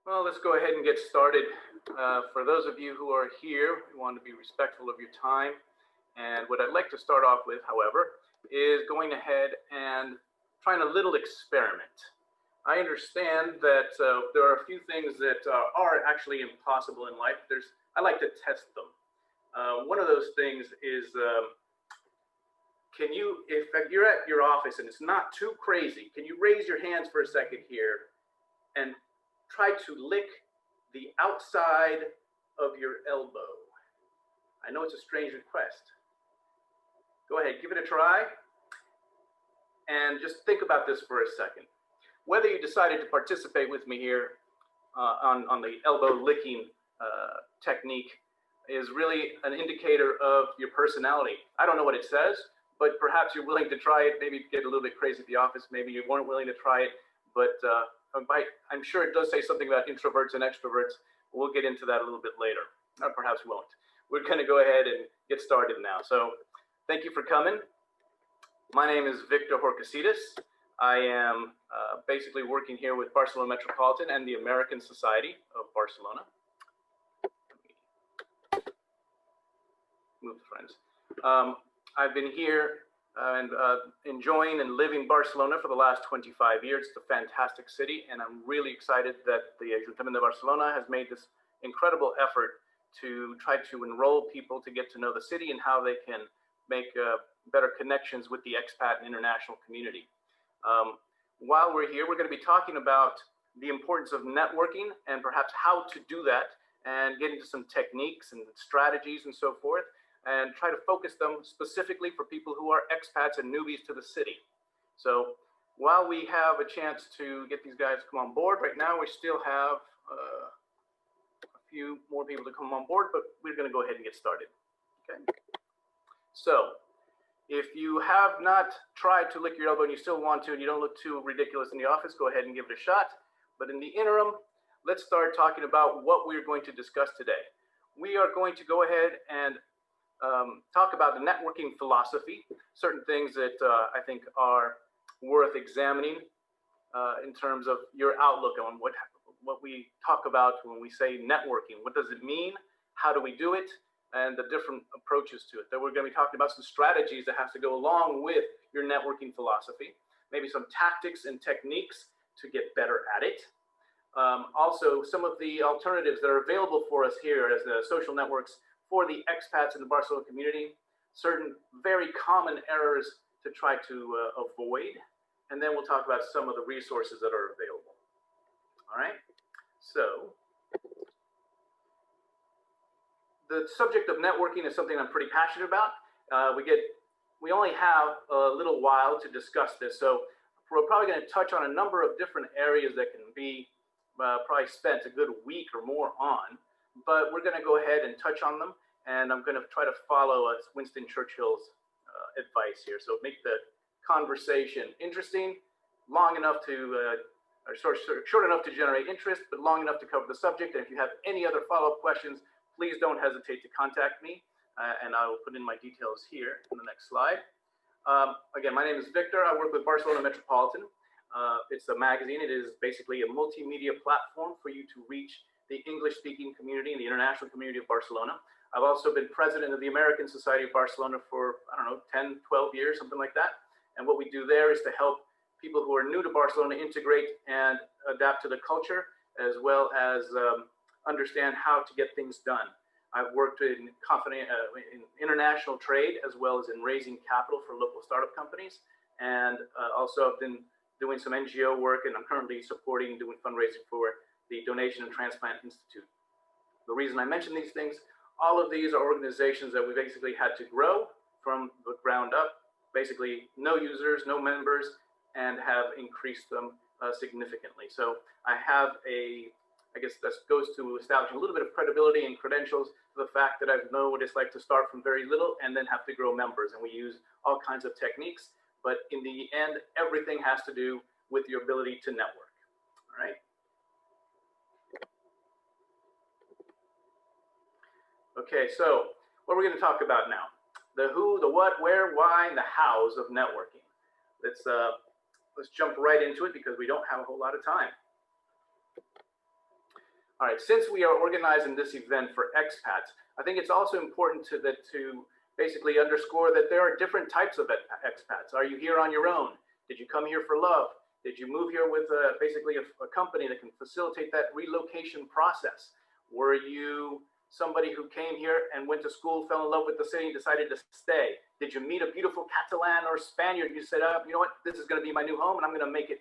Well, let's go ahead and get started. For those of you who are here, we want to be respectful of your time. And what I'd like to start off with, however, is going ahead and trying a little experiment. I understand that there are a few things that are actually impossible in life. I like to test them. One of those things is, if you're at your office and it's not too crazy, can you raise your hands for a second here and try to lick the outside of your elbow? I know it's a strange request. Go ahead, give it a try. And just think about this for a second. Whether you decided to participate with me here on the elbow licking technique is really an indicator of your personality. I don't know what it says, but perhaps you're willing to try it. Maybe get a little bit crazy at the office. Maybe you weren't willing to try it, but I'm sure it does say something about introverts and extroverts. We'll get into that a little bit later, or perhaps we won't. We're going to go ahead and get started now. So thank you for coming. My name is Victor Horcasitas. I am basically working here with Barcelona Metropolitan and the American Society of Barcelona. Move the friends. I've been here and enjoying and living Barcelona for the last 25 years. It's a fantastic city, and I'm really excited that the Ajuntament de Barcelona has made this incredible effort to try to enroll people to get to know the city and how they can make better connections with the expat and international community. While we're here, we're going to be talking about the importance of networking and perhaps how to do that, and get into some techniques and strategies and so forth, and try to focus them specifically for people who are expats and newbies to the city. So while we have a chance to get these guys to come on board, right now we still have a few more people to come on board, but we're going to go ahead and get started. Okay. So if you have not tried to lick your elbow and you still want to, and you don't look too ridiculous in the office, go ahead and give it a shot. But in the interim, let's start talking about what we're going to discuss today. We are going to go ahead and talk about the networking philosophy, certain things that I think are worth examining in terms of your outlook on what we talk about when we say networking. What does it mean? How do we do it? And the different approaches to it. That we're going to be talking about some strategies that have to go along with your networking philosophy, maybe some tactics and techniques to get better at it. Also, some of the alternatives that are available for us here as the social networks for the expats in the Barcelona community, certain very common errors to try to avoid, and then we'll talk about some of the resources that are available. All right, so the subject of networking is something I'm pretty passionate about. We only have a little while to discuss this, so we're probably going to touch on a number of different areas that can be probably spent a good week or more on, but we're going to go ahead and touch on them, and I'm going to try to follow Winston Churchill's advice here. So make the conversation interesting, long enough to, or short enough to generate interest, but long enough to cover the subject. And if you have any other follow-up questions, please don't hesitate to contact me, and I will put in my details here on the next slide. Again, my name is Victor. I work with Barcelona Metropolitan. It's a magazine. It is basically a multimedia platform for you to reach the English-speaking community and the international community of Barcelona. I've also been president of the American Society of Barcelona for, I don't know, 10, 12 years, something like that. And what we do there is to help people who are new to Barcelona integrate and adapt to the culture, as well as understand how to get things done. I've worked in international trade, as well as in raising capital for local startup companies. And also I've been doing some NGO work, and I'm currently supporting doing fundraising for the Donation and Transplant Institute. The reason I mention these things, all of these are organizations that we basically had to grow from the ground up, basically no users, no members, and have increased them significantly. So I have I guess that goes to establishing a little bit of credibility and credentials to the fact that I know what it's like to start from very little and then have to grow members. And we use all kinds of techniques, but in the end, everything has to do with your ability to network, all right? Okay, so what we're going to talk about now, the who, the what, where, why, and the hows of networking. Let's jump right into it because we don't have a whole lot of time. All right, since we are organizing this event for expats, I think it's also important to basically underscore that there are different types of expats. Are you here on your own? Did you come here for love? Did you move here with basically a company that can facilitate that relocation process? Were you somebody who came here and went to school, fell in love with the city, and decided to stay? Did you meet a beautiful Catalan or Spaniard? You said, oh, you know what, this is going to be my new home, and I'm going to make it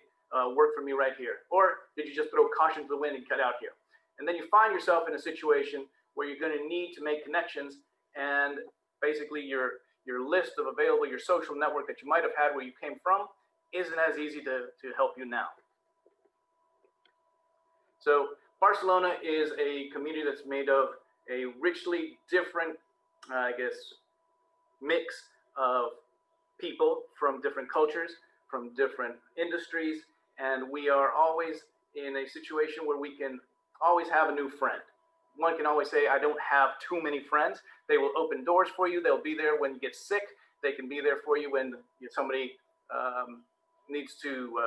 work for me right here. Or did you just throw caution to the wind and cut out here? And then you find yourself in a situation where you're going to need to make connections, and basically your list of available, your social network that you might have had where you came from isn't as easy to help you now. So Barcelona is a community that's made of a richly different, I guess, mix of people from different cultures, from different industries, and we are always in a situation where we can always have a new friend. One can always say, I don't have too many friends. They will open doors for you. They'll be there when you get sick. They can be there for you when somebody needs to,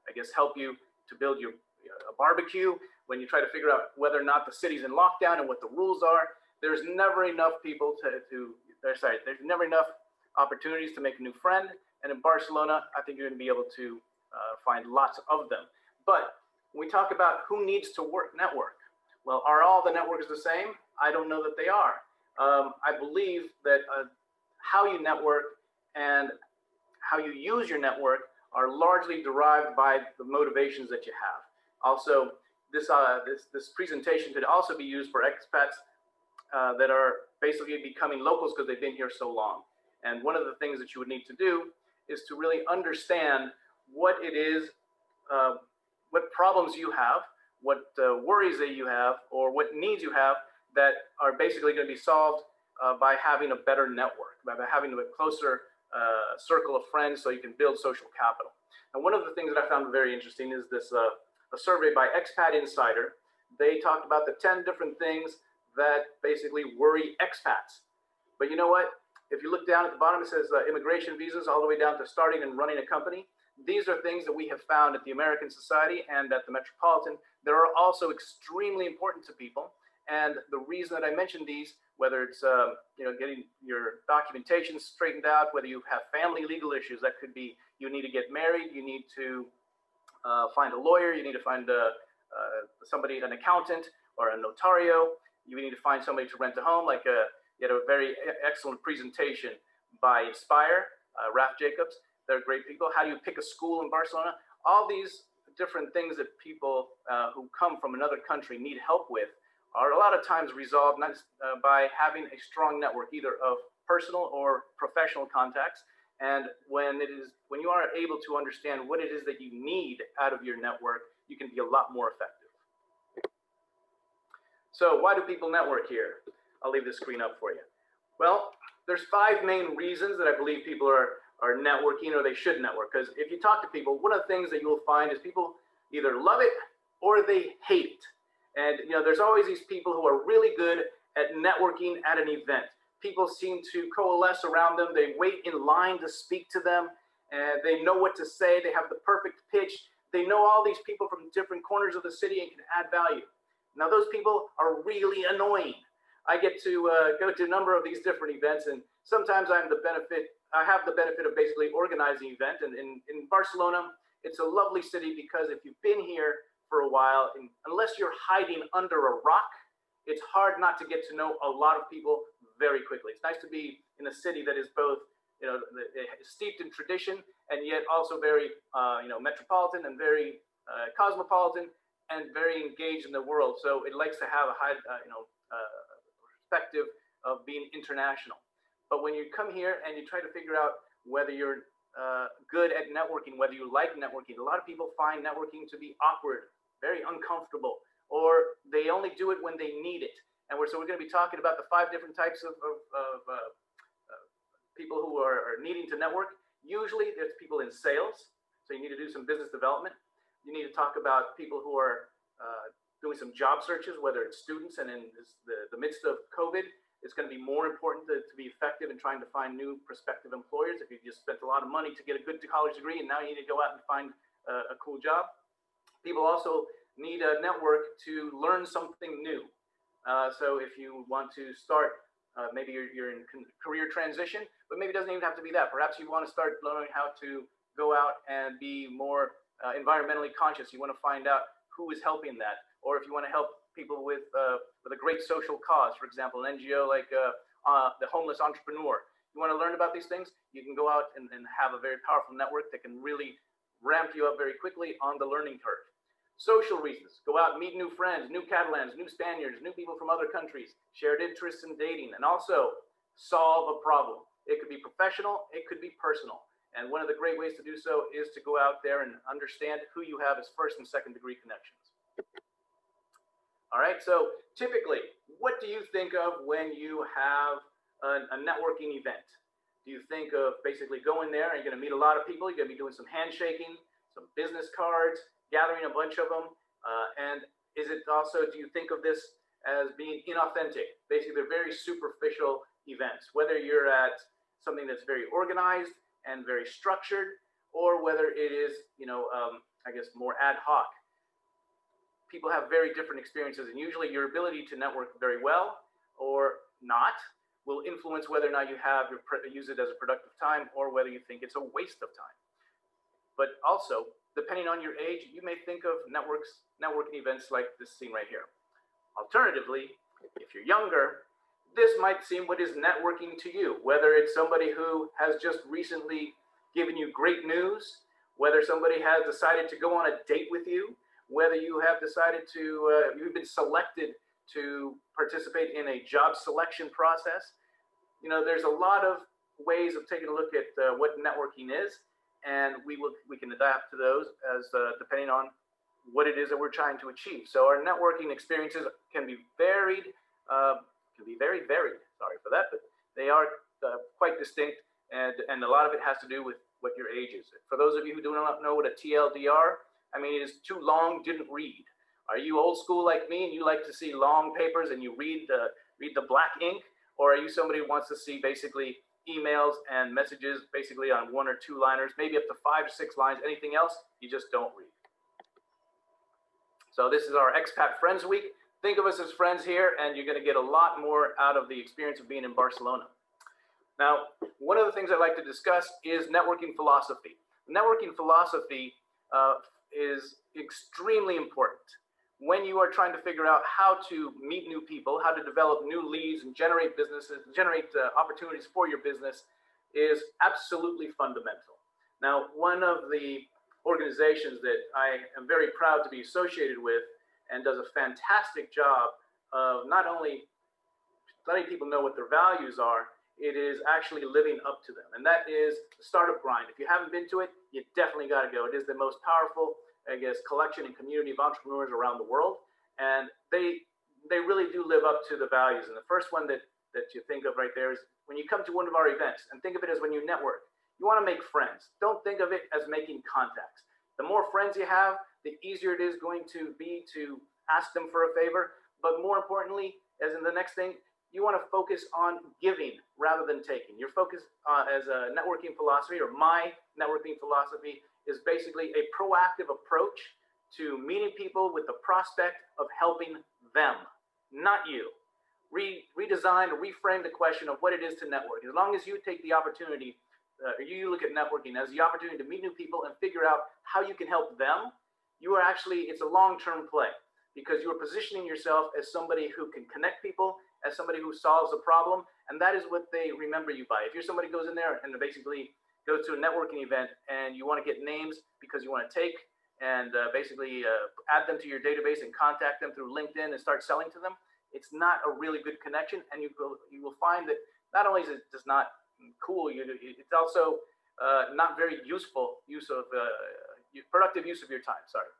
I guess, help you to build your a barbecue, when you try to figure out whether or not the city's in lockdown and what the rules are. There's never enough people there's never enough opportunities to make a new friend. And in Barcelona, I think you're going to be able to find lots of them. But when we talk about who needs to network, well, are all the networks the same? I don't know that they are. I believe that how you network and how you use your network are largely derived by the motivations that you have. Also, this presentation could also be used for expats that are basically becoming locals because they've been here so long. And one of the things that you would need to do is to really understand what it is, what problems you have, what worries that you have, or what needs you have that are basically going to be solved by having a better network, by having a closer circle of friends so you can build social capital. And one of the things that I found very interesting is this a survey by Expat Insider. They talked about the 10 different things that basically worry expats. But you know what? If you look down at the bottom, it says immigration visas all the way down to starting and running a company. These are things that we have found at the American Society and at the Metropolitan that are also extremely important to people. And the reason that I mentioned these, whether it's getting your documentation straightened out, whether you have family legal issues, that could be you need to get married, you need to find a lawyer, you need to find somebody, an accountant or a notario, you need to find somebody to rent a home. Like you had a very excellent presentation by Inspire, Raf Jacobs. They're great people. How do you pick a school in Barcelona? All these different things that people who come from another country need help with are a lot of times resolved by having a strong network, either of personal or professional contacts. And when you are able to understand what it is that you need out of your network, you can be a lot more effective. So why do people network here? I'll leave this screen up for you. Well, there's 5 main reasons that I believe people are networking, or they should network. Because if you talk to people, one of the things that you will find is people either love it or they hate it. And there's always these people who are really good at networking at an event. People seem to coalesce around them. They wait in line to speak to them, and they know what to say. They have the perfect pitch. They know all these people from different corners of the city and can add value. Now, those people are really annoying. I get to go to a number of these different events, and sometimes I have the benefit of basically organizing an event. And in Barcelona, it's a lovely city because if you've been here for a while, and unless you're hiding under a rock, it's hard not to get to know a lot of people very quickly. It's nice to be in a city that is both, steeped in tradition and yet also very, metropolitan and very cosmopolitan and very engaged in the world. So it likes to have a high, perspective of being international. But when you come here and you try to figure out whether you're good at networking, whether you like networking, a lot of people find networking to be awkward, very uncomfortable, or they only do it when they need it. And so we're going to be talking about the 5 different types of people who are needing to network. Usually there's people in sales, so you need to do some business development. You need to talk about people who are doing some job searches, whether it's students, and in the midst of COVID, it's going to be more important to be effective in trying to find new prospective employers. If you just spent a lot of money to get a good college degree and now you need to go out and find a cool job. People also need a network to learn something new. So if you want to start, maybe you're in career transition, but maybe it doesn't even have to be that. Perhaps you want to start learning how to go out and be more environmentally conscious. You want to find out who is helping that, or if you want to help people with a great social cause, for example, an NGO like the Homeless Entrepreneur. You want to learn about these things, you can go out and have a very powerful network that can really ramp you up very quickly on the learning curve. Social reasons, go out and meet new friends, new Catalans, new Spaniards, new people from other countries, shared interests in dating, and also solve a problem. It could be professional, it could be personal. And one of the great ways to do so is to go out there and understand who you have as first and second degree connections. All right, so typically, what do you think of when you have a networking event? Do you think of basically going there and you're going to meet a lot of people, you're going to be doing some handshaking, some business cards, gathering a bunch of them, and is it also, do you think of this as being inauthentic? Basically, they're very superficial events, whether you're at something that's very organized and very structured, or whether it is, I guess, more ad hoc. People have very different experiences, and usually your ability to network very well or not will influence whether or not you use it as a productive time or whether you think it's a waste of time. But also, depending on your age, you may think of networking events like this scene right here. Alternatively, if you're younger, this might seem what is networking to you, whether it's somebody who has just recently given you great news, whether somebody has decided to go on a date with you, whether you have decided to, you've been selected to participate in a job selection process. There's a lot of ways of taking a look at what networking is, and we can adapt to those as depending on what it is that we're trying to achieve. So our networking experiences can be varied, very varied. Sorry for that, but they are quite distinct, and a lot of it has to do with what your age is. For those of you who do not know what a TLDR, I mean, it is too long, didn't read. Are you old school like me and you like to see long papers and you read the black ink? Or are you somebody who wants to see basically emails and messages basically on 1 or 2 liners, maybe up to 5 or 6 lines, anything else, you just don't read? So this is our Expat Friends Week. Think of us as friends here, and you're going to get a lot more out of the experience of being in Barcelona. Now, one of the things I like to discuss is networking philosophy. Networking philosophy is extremely important when you are trying to figure out how to meet new people, how to develop new leads and generate opportunities for your business is absolutely fundamental. Now, one of the organizations that I am very proud to be associated with and does a fantastic job of not only letting people know what their values are, it is actually living up to them. And that is the Startup Grind. If you haven't been to it, you definitely got to go. It is the most powerful, I guess, collection and community of entrepreneurs around the world. And they really do live up to the values. And the first one that you think of right there is when you come to one of our events, and think of it as when you network, you want to make friends. Don't think of it as making contacts. The more friends you have, the easier it is going to be to ask them for a favor. But more importantly, as in the next thing, you want to focus on giving rather than taking. Your focus as a networking philosophy, or my networking philosophy, is basically a proactive approach to meeting people with the prospect of helping them, not you. Redesign or reframe the question of what it is to network. As long as you take the opportunity, you look at networking as the opportunity to meet new people and figure out how you can help them, it's a long-term play, because you are positioning yourself as somebody who can connect people, as somebody who solves a problem, and that is what they remember you by. If you're somebody who goes in there and basically goes to a networking event and you want to get names because you want to take and basically add them to your database and contact them through LinkedIn and start selling to them, it's not a really good connection, and you will find that not only is it just not cool, it's also not very productive use of your time. Sorry.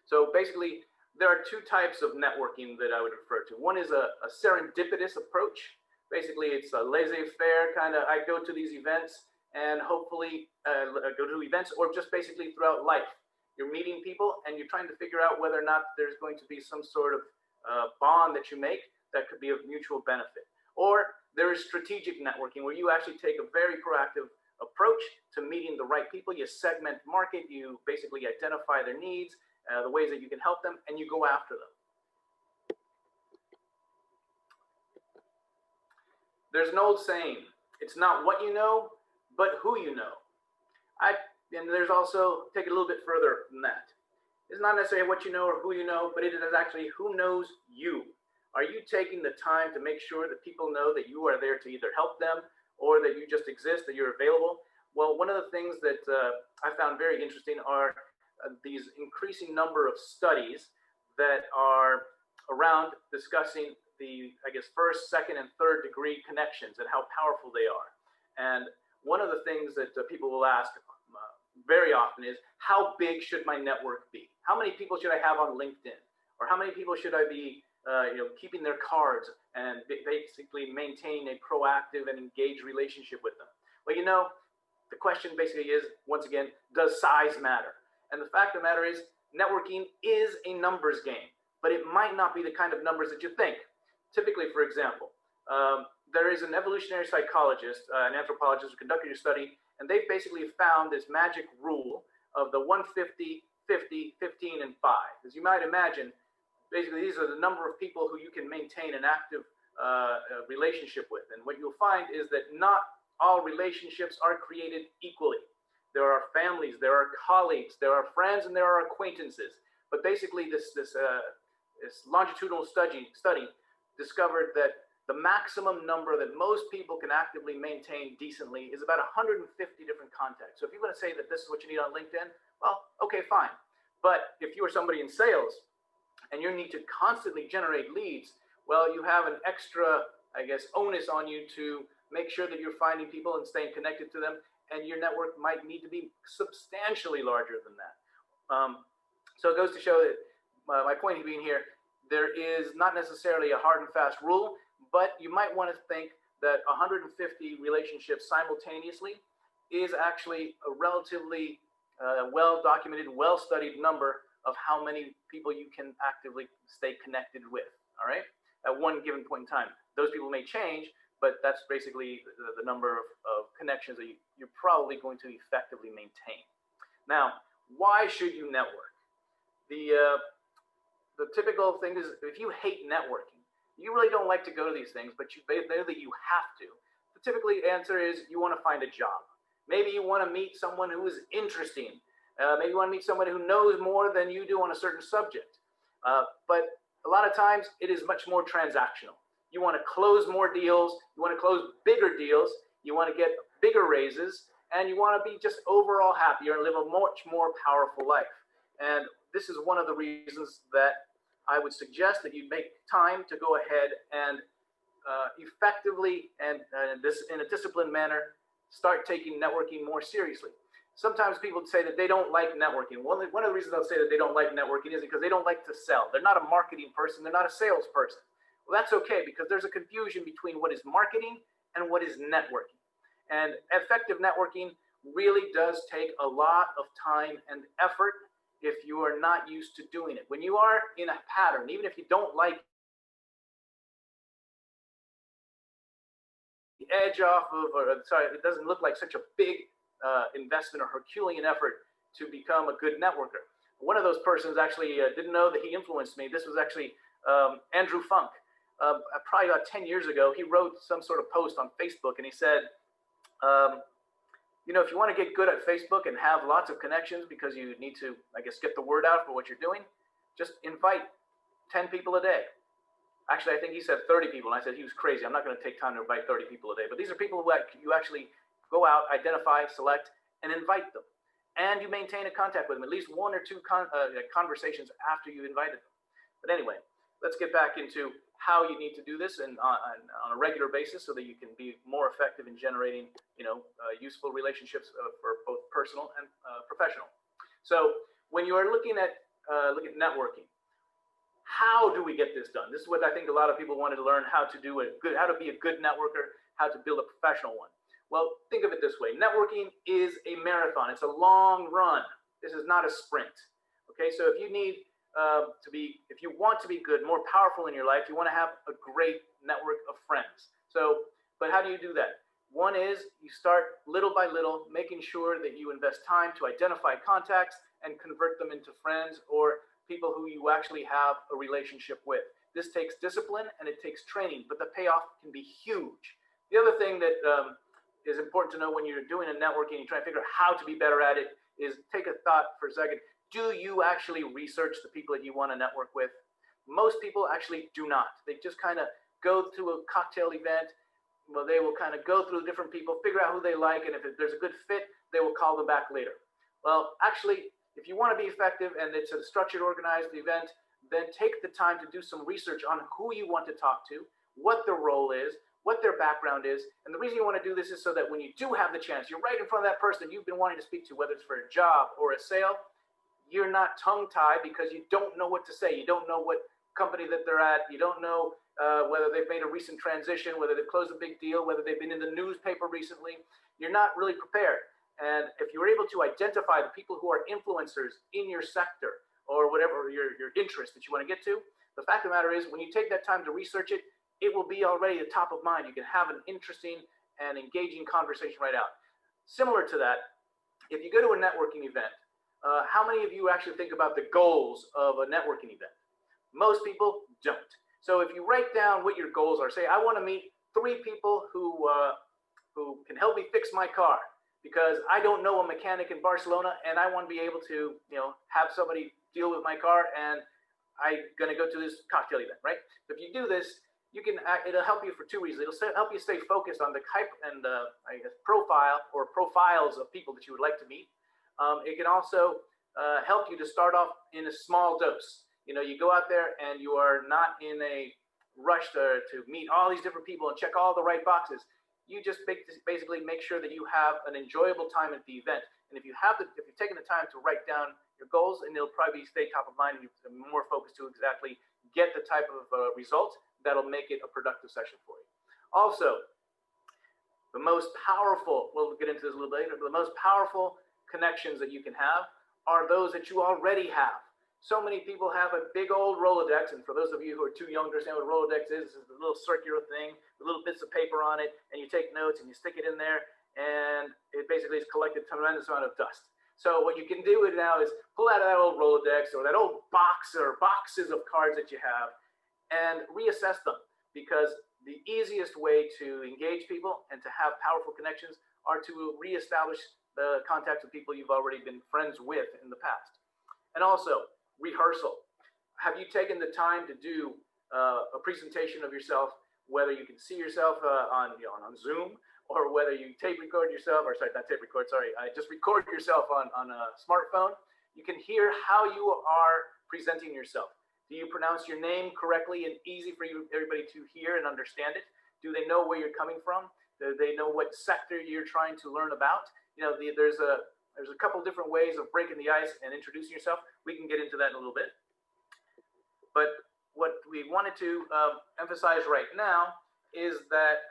So basically, there are 2 types of networking that I would refer to. One is a serendipitous approach. Basically, it's a laissez-faire kind of, I go to these events and hopefully go to events, or just basically throughout life. You're meeting people and you're trying to figure out whether or not there's going to be some sort of bond that you make that could be of mutual benefit. Or there is strategic networking, where you actually take a very proactive approach to meeting the right people. You segment market, you basically identify their needs, the ways that you can help them, and you go after them. There's an old saying, it's not what you know, but who you know. And there's also, take it a little bit further than that. It's not necessarily what you know or who you know, but it is actually who knows you. Are you taking the time to make sure that people know that you are there to either help them or that you just exist, that you're available? Well, one of the things that I found very interesting are these increasing number of studies that are around discussing the, I guess, first, second, and third degree connections and how powerful they are. And one of the things that people will ask very often is, how big should my network be? How many people should I have on LinkedIn? Or how many people should I be keeping their cards and basically maintaining a proactive and engaged relationship with them? Well, the question basically is, once again, does size matter? And the fact of the matter is, networking is a numbers game, but it might not be the kind of numbers that you think. Typically, for example, there is an evolutionary psychologist, an anthropologist who conducted a study, and they basically found this magic rule of the 150, 50, 15, and 5. As you might imagine, basically these are the number of people who you can maintain an active relationship with. And what you'll find is that not all relationships are created equally. There are families, there are colleagues, there are friends, and there are acquaintances. But basically this longitudinal study discovered that the maximum number that most people can actively maintain decently is about 150 different contacts. So if you're going to say that this is what you need on LinkedIn, well, okay, fine. But if you are somebody in sales and you need to constantly generate leads, well, you have an extra, I guess, onus on you to make sure that you're finding people and staying connected to them, and your network might need to be substantially larger than that. So it goes to show that my point being here, there is not necessarily a hard and fast rule, but you might want to think that 150 relationships simultaneously is actually a relatively well-documented, well-studied number of how many people you can actively stay connected with, all right? At one given point in time. Those people may change, but that's basically the number of connections that you're probably going to effectively maintain. Now, why should you network? The typical thing is, if you hate networking, you really don't like to go to these things, but you know that you have to. The typical answer is you want to find a job. Maybe you want to meet someone who is interesting. Maybe you want to meet someone who knows more than you do on a certain subject. But a lot of times it is much more transactional. You want to close more deals. You want to close bigger deals. You want to get bigger raises, and you want to be just overall happier and live a much more powerful life. And this is one of the reasons that I would suggest that you make time to go ahead and effectively and in a disciplined manner, start taking networking more seriously. Sometimes people say that they don't like networking. One of the reasons they'll say that they don't like networking is because they don't like to sell. They're not a marketing person. They're not a salesperson. Well, that's okay, because there's a confusion between what is marketing and what is networking. And effective networking really does take a lot of time and effort if you are not used to doing it. When you are in a pattern, even if you don't like the edge off of, or sorry, it doesn't look like such a big investment or Herculean effort to become a good networker. One of those persons actually didn't know that he influenced me. This was actually Andrew Funk. Probably about 10 years ago, he wrote some sort of post on Facebook, and he said, if you want to get good at Facebook and have lots of connections because you need to, I guess, get the word out for what you're doing, just invite 10 people a day. Actually, I think he said 30 people, and I said he was crazy. I'm not going to take time to invite 30 people a day. But these are people who you actually go out, identify, select, and invite them. And you maintain a contact with them, at least one or two conversations after you invited them. But anyway, let's get back into how you need to do this and on a regular basis so that you can be more effective in generating, useful relationships for both personal and professional. So when you are looking at networking, how do we get this done? This is what I think a lot of people wanted to learn, how to be a good networker, how to build a professional one. Well, think of it this way. Networking is a marathon. It's a long run. This is not a sprint. Okay, so if you need if you want to be good, more powerful in your life, you want to have a great network of friends. So, but how do you do that? One is you start little by little, making sure that you invest time to identify contacts and convert them into friends or people who you actually have a relationship with. This takes discipline and it takes training, but the payoff can be huge. The other thing that is important to know when you're doing a networking, you try to figure out how to be better at it, is take a thought for a second. Do you actually research the people that you want to network with? Most people actually do not. They just kind of go to a cocktail event. Well, they will kind of go through different people, figure out who they like, and if there's a good fit, they will call them back later. Well, actually, if you want to be effective and it's a structured, organized event, then take the time to do some research on who you want to talk to, what their role is, what their background is. And the reason you want to do this is so that when you do have the chance, you're right in front of that person you've been wanting to speak to, whether it's for a job or a sale, you're not tongue-tied because you don't know what to say. You don't know what company that they're at. You don't know whether they've made a recent transition, whether they've closed a big deal, whether they've been in the newspaper recently. You're not really prepared. And if you're able to identify the people who are influencers in your sector or whatever your interest that you want to get to, the fact of the matter is when you take that time to research it, it will be already the top of mind. You can have an interesting and engaging conversation right out. Similar to that, if you go to a networking event, how many of you actually think about the goals of a networking event? Most people don't. So if you write down what your goals are, say, I want to meet 3 people who can help me fix my car because I don't know a mechanic in Barcelona and I want to be able to, have somebody deal with my car and I'm going to go to this cocktail event, right? If you do this, it'll help you for 2 reasons. It'll help you stay focused on the type and profile or profiles of people that you would like to meet. It can also help you to start off in a small dose. You go out there and you are not in a rush to meet all these different people and check all the right boxes. You just basically make sure that you have an enjoyable time at the event. And if you've taken the time to write down your goals, and it'll probably stay top of mind, and you're more focused to exactly get the type of result that'll make it a productive session for you. Also, the most powerful, we'll get into this a little bit later, but the most powerful connections that you can have are those that you already have. So many people have a big old Rolodex, and for those of you who are too young to understand what a Rolodex is, it's a little circular thing with little bits of paper on it, and you take notes and you stick it in there, and it basically has collected a tremendous amount of dust. So what you can do now is pull out of that old Rolodex or that old box or boxes of cards that you have and reassess them, because the easiest way to engage people and to have powerful connections are to reestablish the contacts with people you've already been friends with in the past. And also, rehearsal. Have you taken the time to do a presentation of yourself, whether you can see yourself on Zoom, or whether you tape record yourself, or sorry, not tape record, sorry, just record yourself on a smartphone? You can hear how you are presenting yourself. Do you pronounce your name correctly and easy for everybody to hear and understand it? Do they know where you're coming from? Do they know what sector you're trying to learn about? There's a couple different ways of breaking the ice and introducing yourself. We can get into that in a little bit. But what we wanted to emphasize right now is that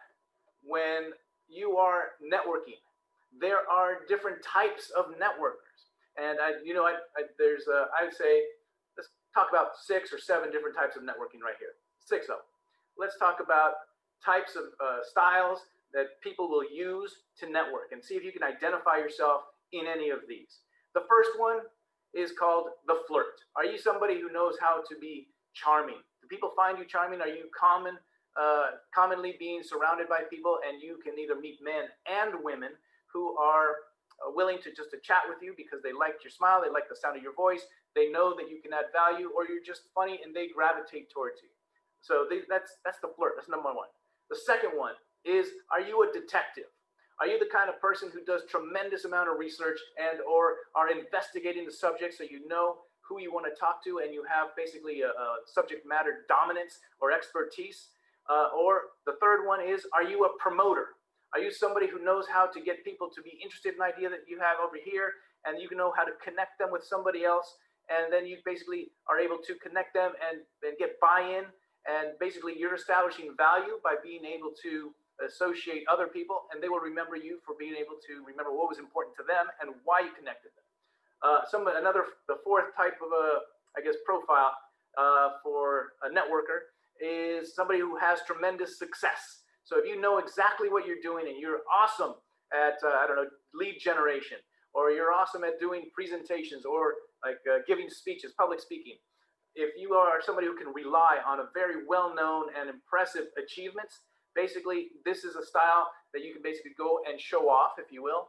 when you are networking, there are different types of networkers. And I would say, let's talk about 6 or 7 different types of networking right here. 6 of them. Let's talk about types of styles that people will use to network and see if you can identify yourself in any of these. The first one is called the flirt. Are you somebody who knows how to be charming? Do people find you charming? Are you commonly being surrounded by people, and you can either meet men and women who are willing to just to chat with you because they like your smile, they like the sound of your voice, they know that you can add value, or you're just funny and they gravitate towards you. So that's the flirt. That's number 1. The second one is, are you a detective? Are you the kind of person who does tremendous amount of research and or are investigating the subject so you know who you want to talk to and you have basically a subject matter dominance or expertise? Or the third one is, are you a promoter? Are you somebody who knows how to get people to be interested in an idea that you have over here, and you know how to connect them with somebody else, and then you basically are able to connect them and get buy-in, and basically you're establishing value by being able to associate other people, and they will remember you for being able to remember what was important to them and why you connected them. The fourth type of profile for a networker is somebody who has tremendous success. So if you know exactly what you're doing and you're awesome at, I don't know, lead generation, or you're awesome at doing presentations or like giving speeches, public speaking, if you are somebody who can rely on a very well-known and impressive achievements, basically this is a style that you can basically go and show off, if you will,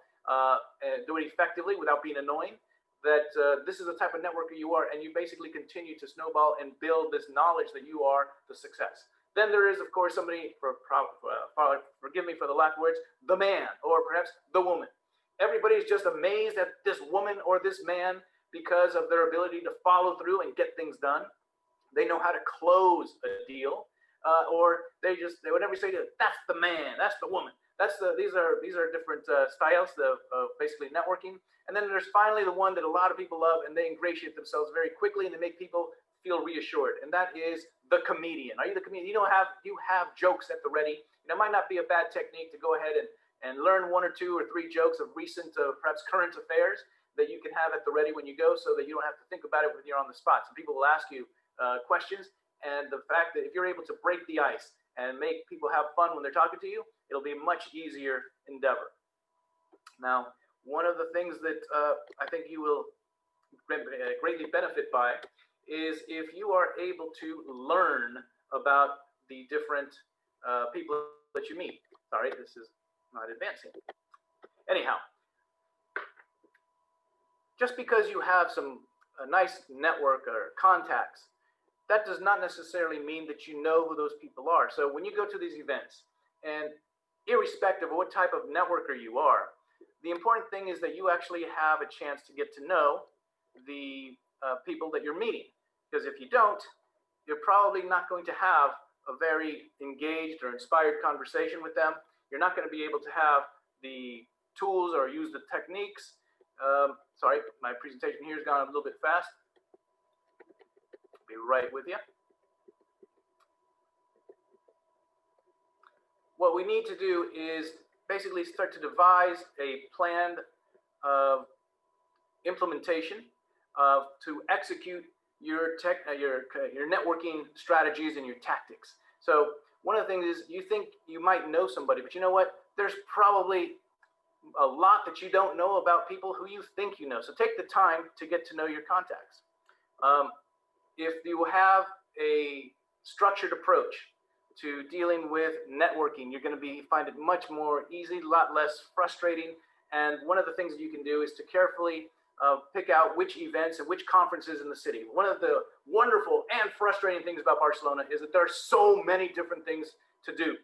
and do it effectively without being annoying. That this is the type of networker you are, and you basically continue to snowball and build this knowledge that you are the success. Then there is, of course, somebody, forgive me for the lack of words, the man, or perhaps the woman. Everybody's just amazed at this woman or this man because of their ability to follow through and get things done. They know how to close a deal, or they whenever you say that's the man, that's the woman. These are different styles of basically networking. And then there's finally the one that a lot of people love, and they ingratiate themselves very quickly, and they make people feel reassured. And that is the comedian. Are you the comedian? You have jokes at the ready. It might not be a bad technique to go ahead and learn 1 or 2 or 3 jokes of recent, perhaps current affairs that you can have at the ready when you go, so that you don't have to think about it when you're on the spot. Some people will ask you questions, and the fact that if you're able to break the ice and make people have fun when they're talking to you, it'll be a much easier endeavor. Now, one of the things that I think you will greatly benefit by is if you are able to learn about the different people that you meet. Sorry, this is not advancing. Anyhow, just because you have a nice network or contacts, that does not necessarily mean that you know who those people are. So when you go to these events, and irrespective of what type of networker you are, the important thing is that you actually have a chance to get to know the people that you're meeting. Because if you don't, you're probably not going to have a very engaged or inspired conversation with them. You're not going to be able to have the tools or use the techniques. Sorry, my presentation here has gone a little bit fast. Be right with you. What we need to do is basically start to devise a planned implementation to execute your networking strategies and your tactics. So one of the things is you think you might know somebody, but you know what? There's probably a lot that you don't know about people who you think you know. So take the time to get to know your contacts. If you have a structured approach to dealing with networking, you're going to find it much more easy, a lot less frustrating. And one of the things that you can do is to carefully pick out which events and which conferences in the city. One of the wonderful and frustrating things about Barcelona is that there are so many different things to do.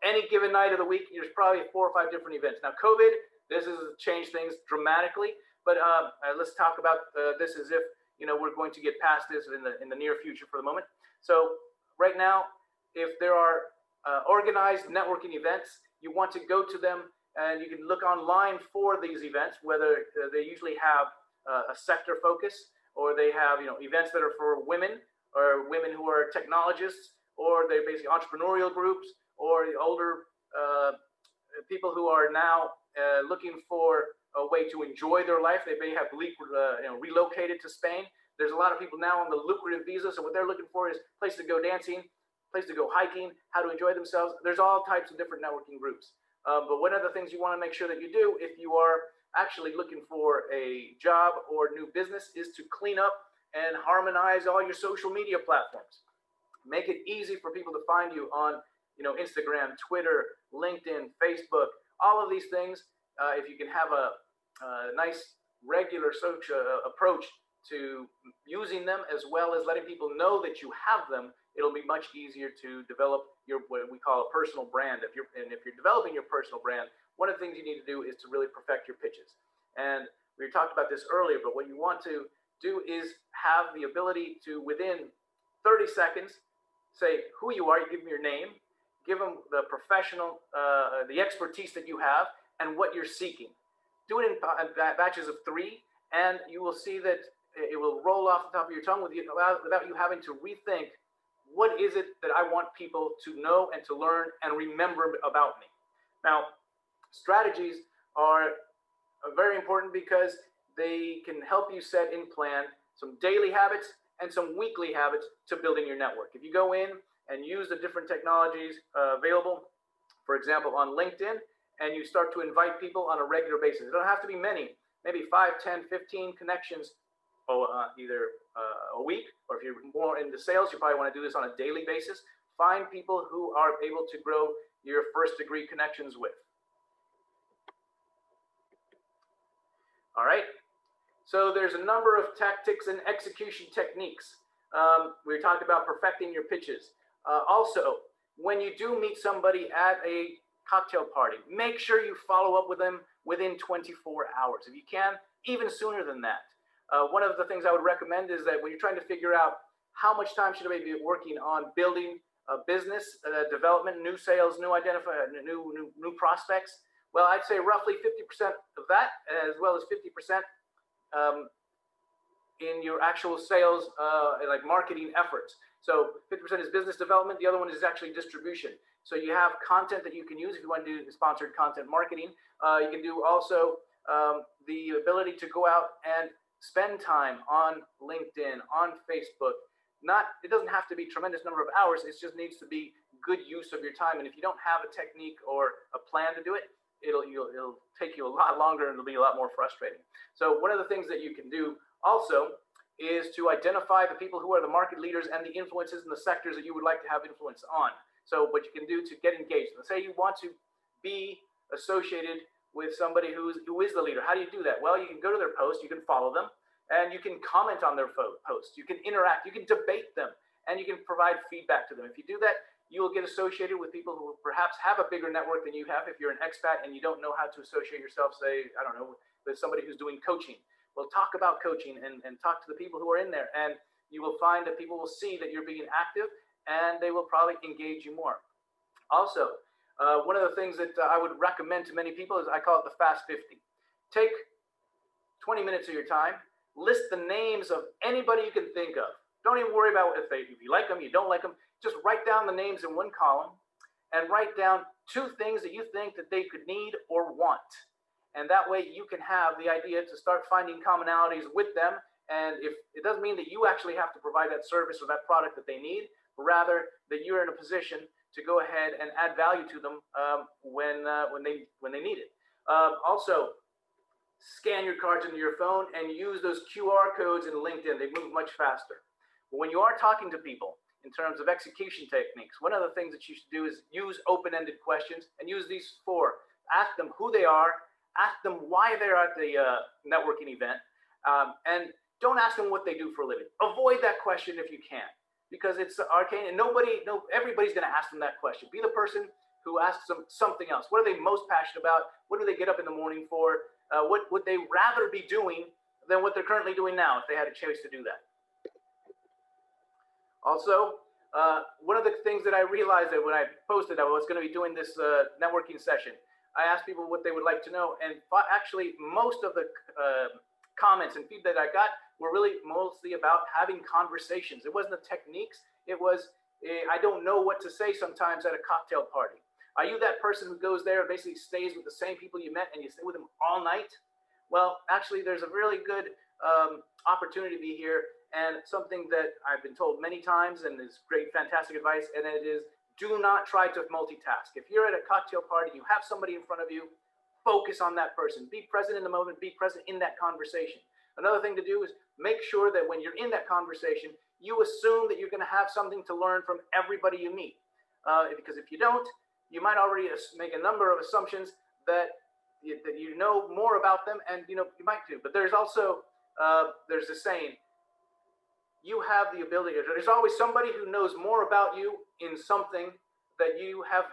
Any given night of the week, there's probably 4 or 5 different events. Now, COVID, this has changed things dramatically, but let's talk about this as if we're going to get past this in the near future for the moment. So right now, if there are organized networking events, you want to go to them, and you can look online for these events, whether they usually have a sector focus, or they have events that are for women, or women who are technologists, or they're basically entrepreneurial groups, or older people who are now looking for a way to enjoy their life. They may have relocated to Spain. There's a lot of people now on the lucrative visa, so what they're looking for is a place to go dancing, place to go hiking, how to enjoy themselves. There's all types of different networking groups. But one of the things you want to make sure that you do if you are actually looking for a job or new business is to clean up and harmonize all your social media platforms. Make it easy for people to find you on Instagram, Twitter, LinkedIn, Facebook, all of these things. If you can have a nice regular social approach to using them, as well as letting people know that you have them, it'll be much easier to develop what we call a personal brand. If you're developing your personal brand, one of the things you need to do is to really perfect your pitches. And we talked about this earlier, but what you want to do is have the ability to, within 30 seconds, say who you are. You give them your name, give them the professional, the expertise that you have, and what you're seeking. Do it in batches of 3, and you will see that it will roll off the top of your tongue without you having to rethink, what is it that I want people to know and to learn and remember about me? Now, strategies are very important because they can help you set in plan some daily habits and some weekly habits to building your network. If you go in and use the different technologies available, for example, on LinkedIn, and you start to invite people on a regular basis. It don't have to be many, maybe 5, 10, 15 connections, either a week, or if you're more into sales, you probably want to do this on a daily basis. Find people who are able to grow your first-degree connections with. All right. So there's a number of tactics and execution techniques. We talked about perfecting your pitches. Also, when you do meet somebody at a cocktail party, make sure you follow up with them within 24 hours. If you can, even sooner than that. One of the things I would recommend is that when you're trying to figure out how much time should I be working on building a business development, new sales, new prospects, well, I'd say roughly 50% of that, as well as 50% in your actual sales, like marketing efforts. So 50% is business development. The other one is actually distribution. So you have content that you can use if you want to do sponsored content marketing. You can do also the ability to go out and spend time on LinkedIn, on Facebook. It doesn't have to be a tremendous number of hours. It just needs to be good use of your time. And if you don't have a technique or a plan to do it, it'll take you a lot longer and it'll be a lot more frustrating. So one of the things that you can do also is to identify the people who are the market leaders and the influences in the sectors that you would like to have influence on. So what you can do to get engaged. Let's say you want to be associated with somebody who is the leader. How do you do that? Well, you can go to their post, you can follow them, and you can comment on their posts. You can interact, you can debate them, and you can provide feedback to them. If you do that, you will get associated with people who perhaps have a bigger network than you have. If you're an expat and you don't know how to associate yourself, say, I don't know, with somebody who's doing coaching. Well, talk about coaching and talk to the people who are in there. And you will find that people will see that you're being active and they will probably engage you more. Also, one of the things that I would recommend to many people is I call it the Fast 50. Take 20 minutes of your time, list the names of anybody you can think of. Don't even worry about if you like them, you don't like them. Just write down the names in one column and write down 2 things that you think that they could need or want. And that way you can have the idea to start finding commonalities with them. And if it doesn't mean that you actually have to provide that service or that product that they need, but rather that you're in a position to go ahead and add value to them when they need it. Also, scan your cards into your phone and use those QR codes in LinkedIn. They move much faster. But when you are talking to people in terms of execution techniques, one of the things that you should do is use open-ended questions and use these 4. Ask them who they are, ask them why they're at the networking event, and don't ask them what they do for a living. Avoid that question if you can, because it's arcane and everybody's going to ask them that question. Be the person who asks them something else. What are they most passionate about? What do they get up in the morning for? What would they rather be doing than what they're currently doing now if they had a chance to do that? Also, one of the things that I realized that when I posted I was going to be doing this networking session, I asked people what they would like to know, and actually most of the comments and feedback I got were really mostly about having conversations. It wasn't the techniques. It was, I don't know what to say sometimes at a cocktail party. Are you that person who goes there and basically stays with the same people you met and you stay with them all night? Well, actually, there's a really good opportunity to be here, and something that I've been told many times and is great, fantastic advice, and it is, do not try to multitask. If you're at a cocktail party, you have somebody in front of you, focus on that person. Be present in the moment, be present in that conversation. Another thing to do is make sure that when you're in that conversation, you assume that you're going to have something to learn from everybody you meet. Because if you don't, you might already make a number of assumptions that you know more about them, and you might do. But there's also, there's a saying, you have the ability, there's always somebody who knows more about you in something that you have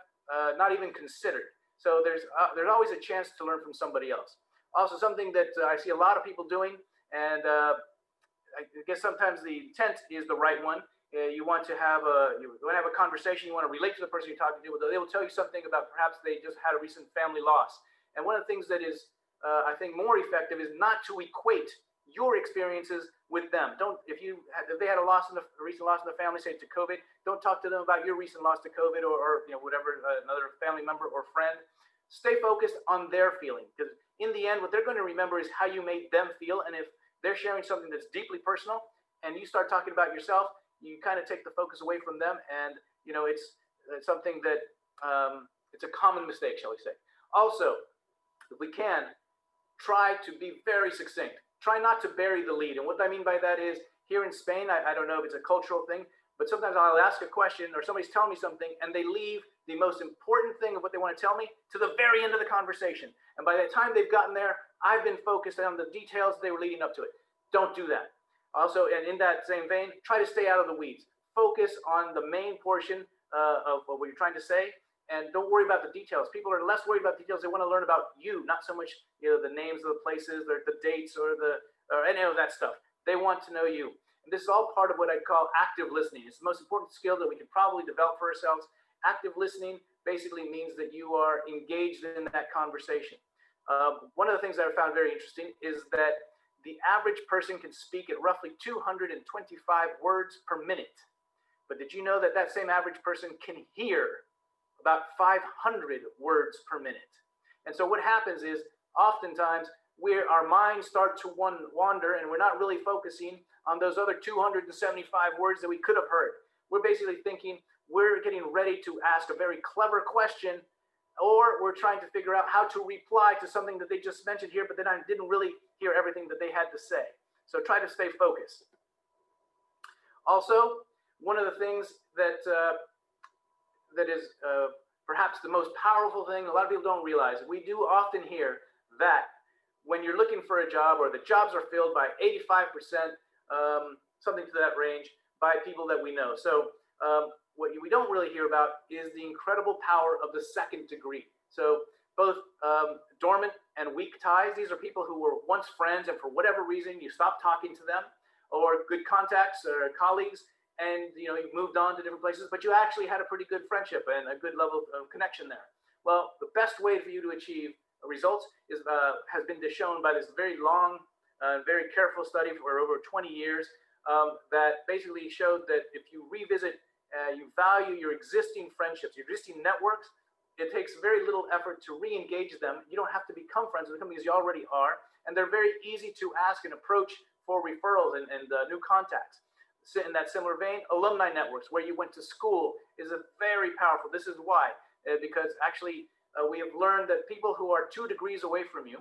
not even considered. So there's always a chance to learn from somebody else. Also, something that I see a lot of people doing, and I guess sometimes the intent is the right one. You want to have a conversation, you want to relate to the person you're talking to, they will tell you something about perhaps they just had a recent family loss. And one of the things that is, I think, more effective is not to equate your experiences with them. If they had a recent loss in the family, say to COVID, don't talk to them about your recent loss to COVID or whatever, another family member or friend. Stay focused on their feeling, because in the end, what they're going to remember is how you made them feel. And if they're sharing something that's deeply personal and you start talking about yourself, you kind of take the focus away from them. And it's something that It's a common mistake, shall we say. Also, if we can, try to be very succinct. Try not to bury the lead. And what I mean by that is, here in Spain, I don't know if it's a cultural thing, but sometimes I'll ask a question or somebody's telling me something and they leave the most important thing of what they want to tell me to the very end of the conversation. And by the time they've gotten there, I've been focused on the details they were leading up to it. Don't do that. Also, and in that same vein, try to stay out of the weeds. Focus on the main portion of what you're trying to say, and don't worry about the details. People are less worried about details. They want to learn about you, not so much the names of the places or the dates or any of that stuff. They want to know you. And this is all part of what I call active listening. It's the most important skill that we can probably develop for ourselves. Active listening basically means that you are engaged in that conversation. One of the things that I found very interesting is that the average person can speak at roughly 225 words per minute. But did you know that that same average person can hear about 500 words per minute? And so what happens is oftentimes our minds start to wander and we're not really focusing on those other 275 words that we could have heard. We're basically thinking we're getting ready to ask a very clever question, or we're trying to figure out how to reply to something that they just mentioned here, but then I didn't really hear everything that they had to say. So try to stay focused. Also, one of the things that is perhaps the most powerful thing, a lot of people don't realize, we do often hear that when you're looking for a job or the jobs are filled by 85%, something to that range, by people that we know. So what we don't really hear about is the incredible power of the second degree. So both dormant and weak ties, these are people who were once friends and for whatever reason you stopped talking to them, or good contacts or colleagues, and you moved on to different places, but you actually had a pretty good friendship and a good level of connection there. Well, the best way for you to achieve results has been shown by this very long, very careful study for over 20 years that basically showed that if you revisit, you value your existing friendships, your existing networks, it takes very little effort to re-engage them. You don't have to become friends with them because you already are, and they're very easy to ask and approach for referrals and new contacts. In that similar vein, alumni networks, where you went to school, is a very powerful. This is why, because actually we have learned that people who are 2 degrees away from you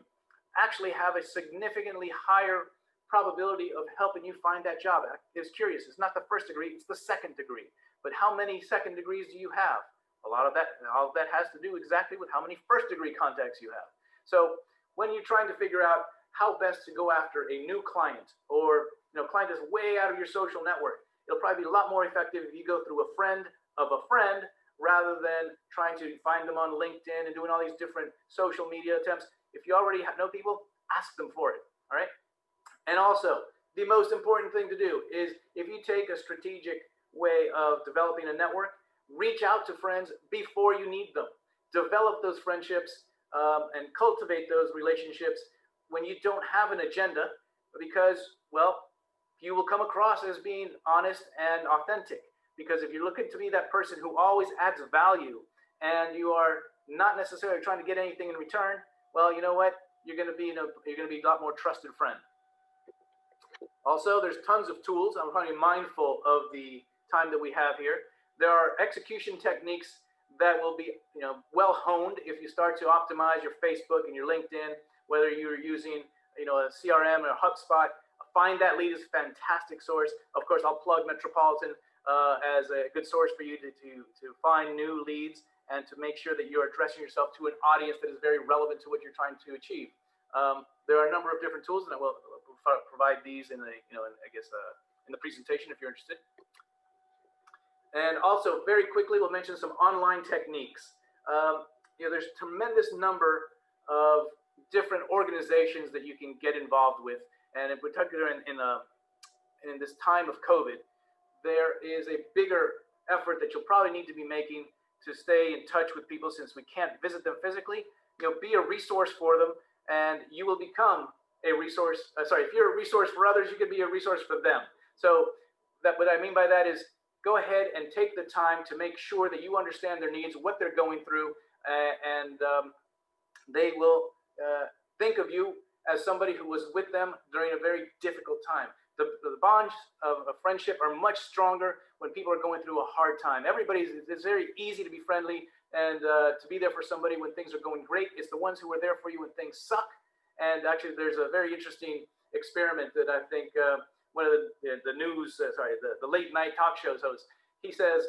actually have a significantly higher probability of helping you find that job. It's curious. It's not the 1st degree, it's the 2nd degree. But how many 2nd degrees do you have? All of that has to do exactly with how many 1st degree contacts you have. So when you're trying to figure out how best to go after a new client, or client is way out of your social network, it'll probably be a lot more effective if you go through a friend of a friend rather than trying to find them on LinkedIn and doing all these different social media attempts. If you already know people, ask them for it, all right? And also, the most important thing to do is if you take a strategic way of developing a network, reach out to friends before you need them. Develop those friendships and cultivate those relationships when you don't have an agenda, because, well, you will come across as being honest and authentic. Because if you're looking to be that person who always adds value and you are not necessarily trying to get anything in return, well, you know what? You're going to be a lot more trusted friend. Also, there's tons of tools. I'm trying to be mindful of the time that we have here. There are execution techniques that will be well honed if you start to optimize your Facebook and your LinkedIn, whether you're using a CRM or HubSpot. Find that lead is a fantastic source. Of course, I'll plug Metropolitan as a good source for you to find new leads and to make sure that you're addressing yourself to an audience that is very relevant to what you're trying to achieve. There are a number of different tools, and I will provide these in the presentation if you're interested. And also, very quickly, we'll mention some online techniques. There's a tremendous number of different organizations that you can get involved with. And in particular, in this time of COVID, there is a bigger effort that you'll probably need to be making to stay in touch with people, since we can't visit them physically. Be a resource for them, and you will become a resource. If you're a resource for others, you can be a resource for them. So what I mean by that is, go ahead and take the time to make sure that you understand their needs, what they're going through, and they will think of you as somebody who was with them during a very difficult time. The bonds of friendship are much stronger when people are going through a hard time. It's very easy to be friendly and to be there for somebody when things are going great. It's the ones who are there for you when things suck. And actually, there's a very interesting experiment that I think one of the news, the late night talk shows host, he says,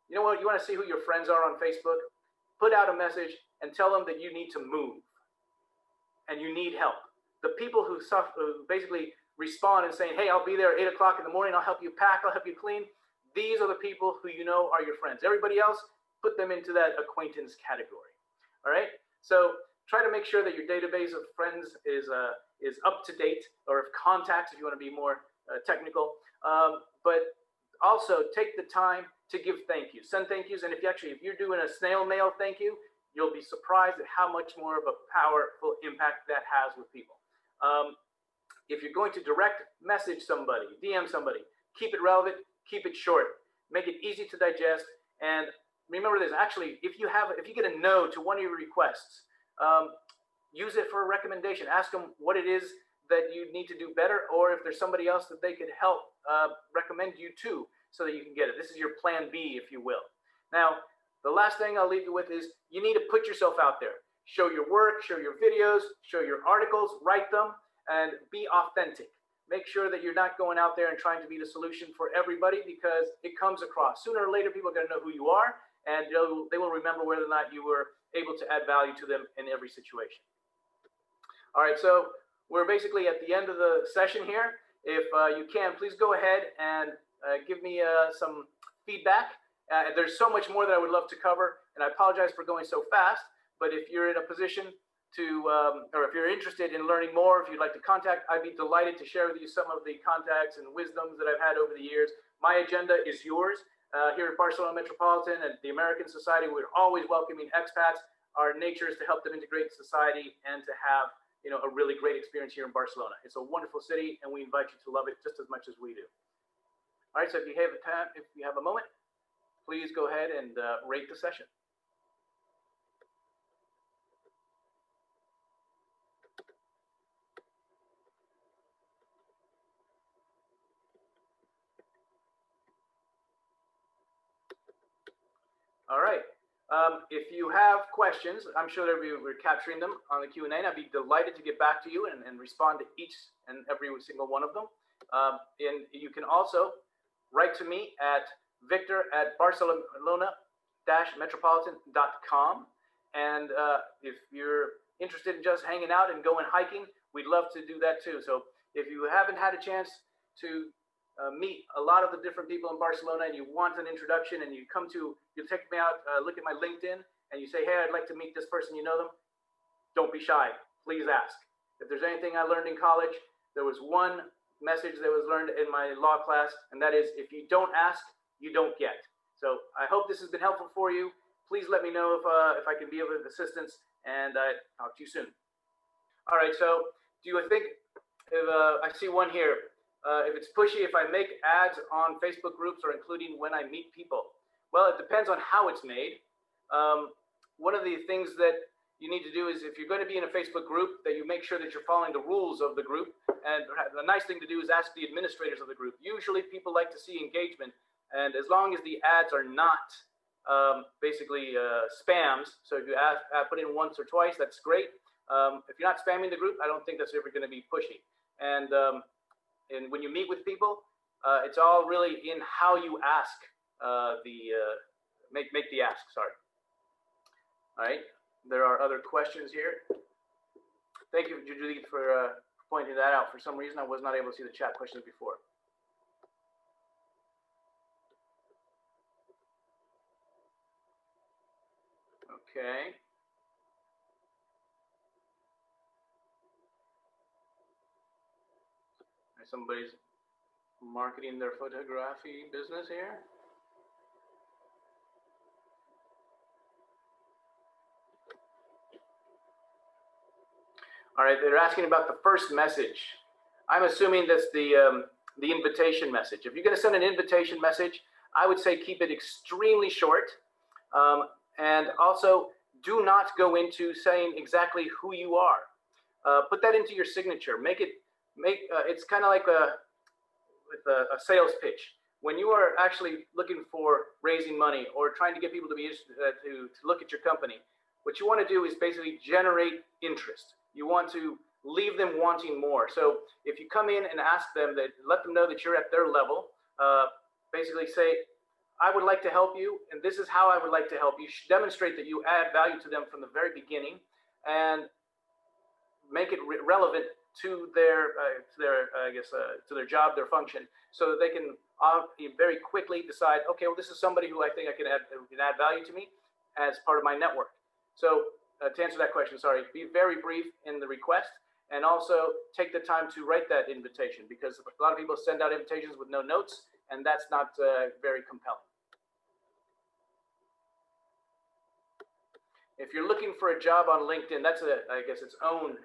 you know what, you want to see who your friends are on Facebook? Put out a message and tell them that you need to move and you need help. The people who basically respond and saying, hey, I'll be there at 8 o'clock in the morning, I'll help you pack, I'll help you clean. These are the people who you know are your friends. Everybody else, put them into that acquaintance category. All right? So try to make sure that your database of friends is up to date, or of contacts if you want to be more technical. But also take the time to give thank yous. Send thank yous, and if you're doing a snail mail thank you, you'll be surprised at how much more of a powerful impact that has with people. If you're going to direct message somebody, DM somebody, keep it relevant, keep it short, make it easy to digest, and remember this. Actually, if you get a no to one of your requests, use it for a recommendation. Ask them what it is that you need to do better, or if there's somebody else that they could help recommend you to, so that you can get it. This is your plan B, if you will. Now, the last thing I'll leave you with is you need to put yourself out there. Show your work, show your videos, show your articles, write them, and be authentic. Make sure that you're not going out there and trying to be the solution for everybody, because it comes across. Sooner or later, people are going to know who you are, and they will remember whether or not you were able to add value to them in every situation. All right, so we're basically at the end of the session here. If you can, please go ahead and give me some feedback. There's so much more that I would love to cover, and I apologize for going so fast, but if you're in a position to, or if you're interested in learning more, if you'd like to contact, I'd be delighted to share with you some of the contacts and wisdoms that I've had over the years. My agenda is yours. Here at Barcelona Metropolitan and the American Society, we're always welcoming expats. Our nature is to help them integrate society and to have a really great experience here in Barcelona. It's a wonderful city, and we invite you to love it just as much as we do. All right, so if you have time, if you have a moment, please go ahead and rate the session. All right. If you have questions, I'm sure that we're capturing them on the Q&A, and I'd be delighted to get back to you and respond to each and every single one of them. And you can also write to me at victor@barcelona-metropolitan.com. And if you're interested in just hanging out and going hiking, we'd love to do that too. So if you haven't had a chance to meet a lot of the different people in Barcelona, and you want an introduction, and you take me out, look at my LinkedIn, and you say, hey, I'd like to meet this person, you know them, don't be shy. Please ask. If there's anything I learned in college, there was one message that was learned in my law class, and that is, if you don't ask, you don't get. So I hope this has been helpful for you. Please let me know if I can be of assistance, and talk to you soon. All right, so do you think, if I see one here, if it's pushy if I make ads on Facebook groups, or including when I meet people? Well, it depends on how it's made. One of the things that you need to do is, if you're going to be in a Facebook group, that you make sure that you're following the rules of the group. And the nice thing to do is ask the administrators of the group. Usually people like to see engagement, and as long as the ads are not basically spams, so if you put in once or twice, that's great. If you're not spamming the group, I don't think that's ever going to be pushy. And when you meet with people, it's all really in how you ask make the ask. Sorry. All right. There are other questions here. Thank you, Judith, for pointing that out. For some reason, I was not able to see the chat questions before. Okay. Somebody's marketing their photography business here. All right, they're asking about the first message. I'm assuming that's the invitation message. If you're going to send an invitation message, I would say keep it extremely short, and also do not go into saying exactly who you are. Put that into your signature. It's kind of like with a sales pitch. when you are actually looking for raising money or trying to get people to be to look at your company, what you want to do is basically generate interest. You want to leave them wanting more. So if you come in and ask them, that let them know that you're at their level, basically say, I would like to help you, and this is how I would like to help you. Demonstrate that you add value to them from the very beginning, and make it relevant to their to their job, their function, so that they can very quickly decide, okay, well, this is somebody who I think can add value to me as part of my network. So to answer that question, sorry, be very brief in the request, and also take the time to write that invitation, because a lot of people send out invitations with no notes, and that's not very compelling. If you're looking for a job on LinkedIn, that's I guess its own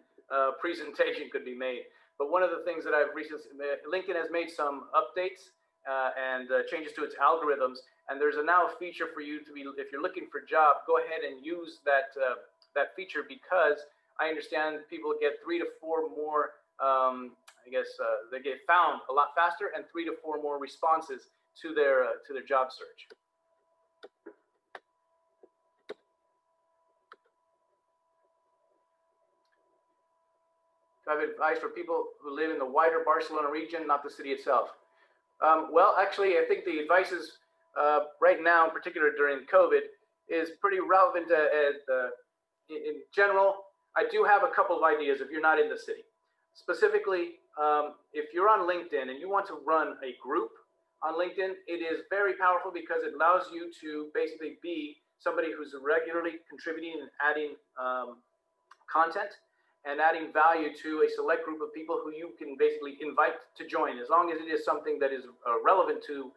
presentation could be made. But one of the things that I've recently, LinkedIn has made some updates and changes to its algorithms, and there's now a feature for you to be, if you're looking for a job, go ahead and use that that feature, because I understand people get 3 to 4 more, they get found a lot faster, and 3 to 4 more responses to their job search. I have advice for people who live in the wider Barcelona region, not the city itself. Well, actually, I think the advice is right now, in particular during COVID, is pretty relevant in general. I do have a couple of ideas if you're not in the city. Specifically, if you're on LinkedIn and you want to run a group on LinkedIn, it is very powerful because it allows you to basically be somebody who's regularly contributing and adding content and adding value to a select group of people who you can basically invite to join. As long as it is something that is relevant to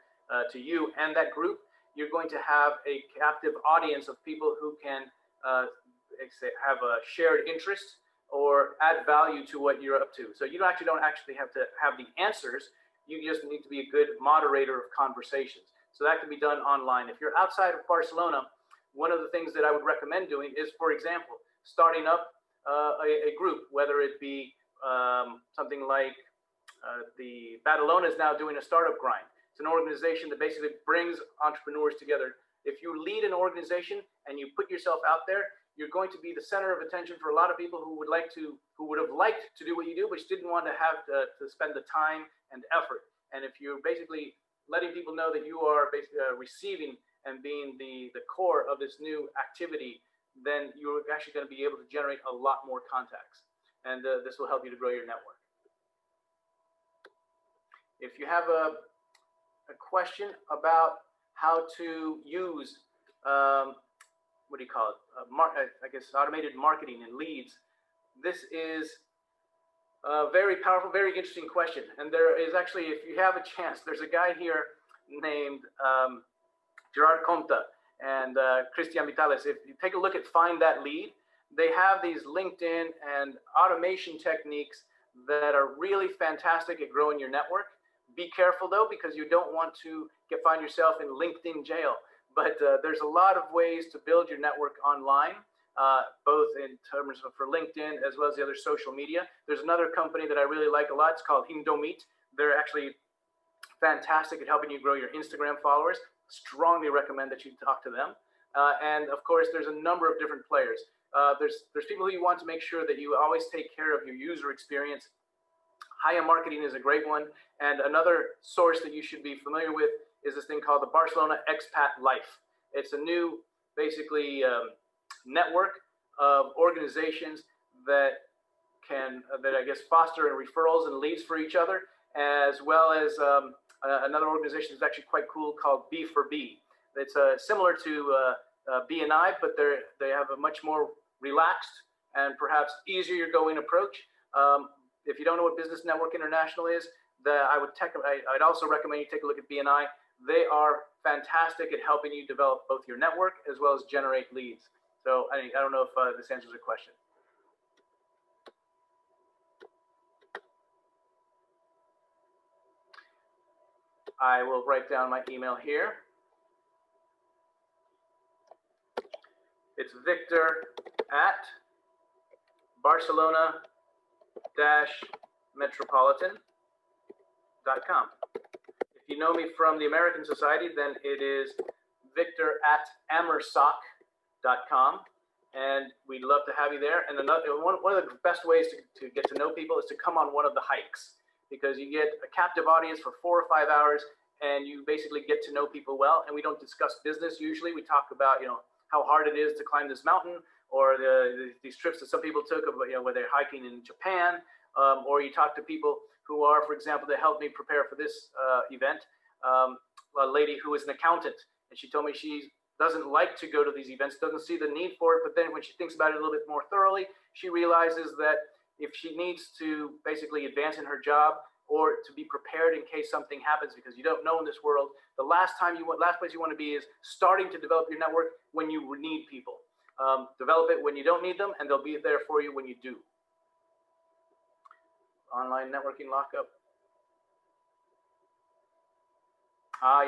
you and that group, you're going to have a captive audience of people who can have a shared interest or add value to what you're up to. So you don't actually have to have the answers. You just need to be a good moderator of conversations. So that can be done online. If you're outside of Barcelona, one of the things that I would recommend doing is, for example, starting up a group, whether it be something like the Barcelona is now doing a startup grind. It's an organization that basically brings entrepreneurs together. If you lead an organization and you put yourself out there, you're going to be the center of attention for a lot of people who would have liked to do what you do, but didn't want to have to spend the time and effort. And if you're basically letting people know that you are basically receiving and being the core of this new activity, then you're actually going to be able to generate a lot more contacts. And this will help you to grow your network. If you have a question about how to use, what do you call it? I guess automated marketing and leads. This is a very powerful, very interesting question. And there is actually, if you have a chance, there's a guy here named Gerard Comte and Christian Vitales. If you take a look at Find That Lead, they have these LinkedIn and automation techniques that are really fantastic at growing your network. Be careful though, because you don't want to find yourself in LinkedIn jail. But there's a lot of ways to build your network online, both in terms of for LinkedIn as well as the other social media. There's another company that I really like a lot. It's called Indomit. They're actually fantastic at helping you grow your Instagram followers. Strongly recommend that you talk to them. And of course, there's a number of different players. There's people who you want to make sure that you always take care of your user experience. High-end marketing is a great one. And another source that you should be familiar with is this thing called the Barcelona Expat Life. It's a new, basically, network of organizations that I guess foster and referrals and leads for each other, as well as another organization that's actually quite cool called B4B. It's similar to BNI, but they have a much more relaxed and perhaps easier going approach. If you don't know what Business Network International is, I'd also recommend you take a look at BNI. They are fantastic at helping you develop both your network as well as generate leads. So I don't know if this answers your question. I will write down my email here. It's Victor@Barcelona-Metropolitan.com. If you know me from the American Society, then it is victor@amersoc.com. And we'd love to have you there. And one of the best ways to get to know people is to come on one of the hikes, because you get a captive audience for 4 or 5 hours, and you basically get to know people well. And we don't discuss business usually. We talk about, how hard it is to climb this mountain, or these trips that some people took, where they're hiking in Japan, or you talk to people who are, for example, that helped me prepare for this event, a lady who is an accountant, and she told me she doesn't like to go to these events, doesn't see the need for it, but then when she thinks about it a little bit more thoroughly, she realizes that if she needs to basically advance in her job, or to be prepared in case something happens, because you don't know in this world, the last place you want to be is starting to develop your network when you need people. Develop it when you don't need them, and they'll be there for you when you do. Online networking lockup.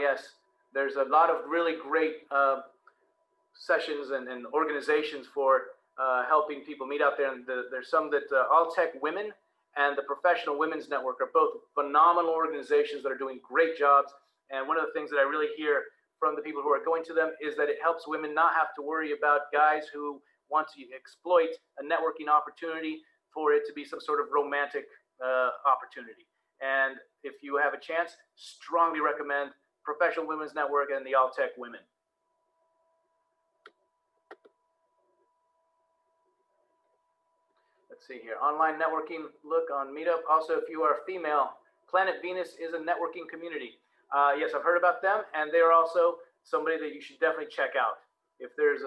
Yes, there's a lot of really great sessions and organizations for helping people meet out there. And there's some that All Tech Women and the Professional Women's Network are both phenomenal organizations that are doing great jobs. And one of the things that I really hear from the people who are going to them is that it helps women not have to worry about guys who want to exploit a networking opportunity for it to be some sort of romantic opportunity. And if you have a chance, strongly recommend Professional Women's Network and the All Tech Women. Let's see here. Online networking, look on Meetup. Also, if you are female, Planet Venus is a networking community. Yes, I've heard about them, and they're also somebody that you should definitely check out. If there's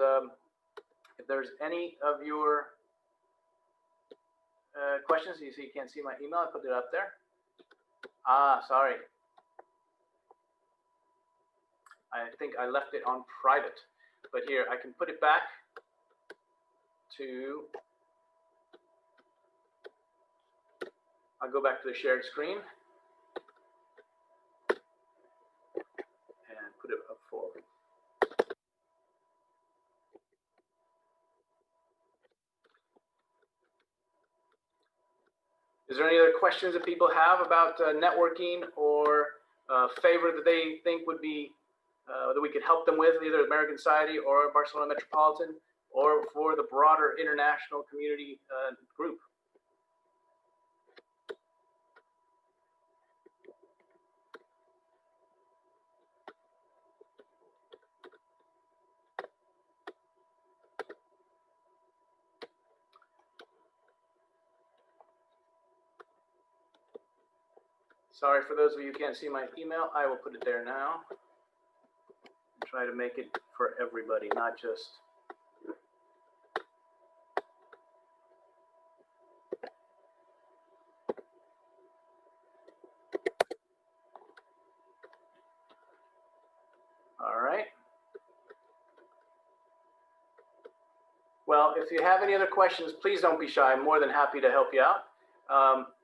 any of your questions, you see, you can't see my email. I put it up there. Sorry. I think I left it on private, but here I can put it back to. I'll go back to the shared screen and put it up forward. Is there any other questions that people have about networking, or favor that they think would be that we could help them with, either American Society or Barcelona Metropolitan, or for the broader international community group? Sorry for those of you who can't see my email. I will put it there now. Try to make it for everybody, not just. All right. Well, if you have any other questions, please don't be shy. I'm more than happy to help you out.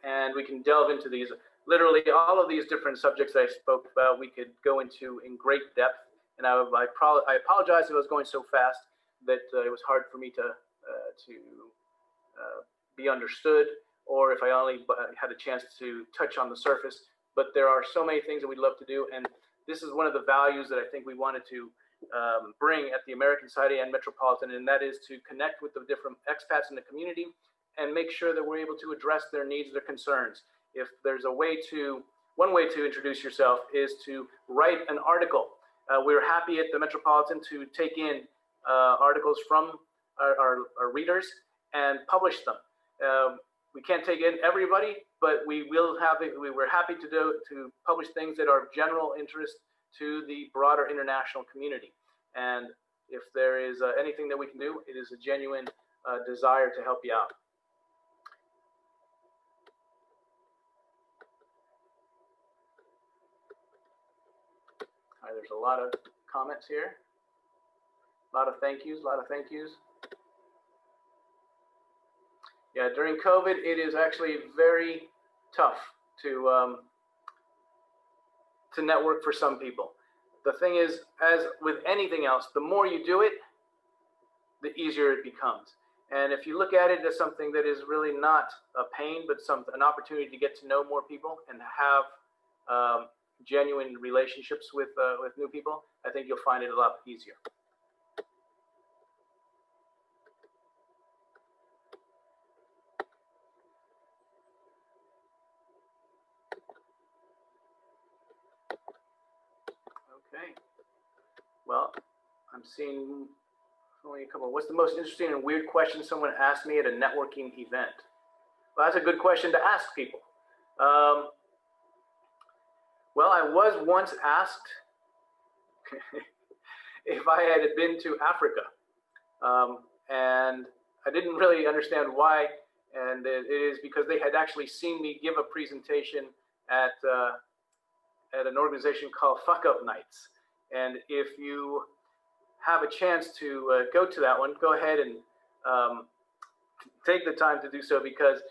And we can delve into these. Literally, all of these different subjects I spoke about, we could go into in great depth. And I apologize if I was going so fast that it was hard for me to be understood, or if I only had a chance to touch on the surface. But there are so many things that we'd love to do, and this is one of the values that I think we wanted to bring at the American Society and Metropolitan, and that is to connect with the different expats in the community and make sure that we're able to address their needs, their concerns. If there's one way to introduce yourself is to write an article. We're happy at the Metropolitan to take in articles from our readers and publish them. We can't take in everybody, but we will have it. We're happy to publish things that are of general interest to the broader international community. And if there is anything that we can do, it is a genuine desire to help you out. There's a lot of comments here. A lot of thank yous, Yeah, during COVID, it is actually very tough to network for some people. The thing is, as with anything else, the more you do it, the easier it becomes. And if you look at it as something that is really not a pain, but an opportunity to get to know more people and have genuine relationships with new people, I think you'll find it a lot easier. Okay. Well, I'm seeing only a couple. What's the most interesting and weird question someone asked me at a networking event? Well, that's a good question to ask people. Well, I was once asked if I had been to Africa, and I didn't really understand why. And it is because they had actually seen me give a presentation at an organization called Fuck Up Nights. And if you have a chance to go to that one, go ahead and take the time to do so, because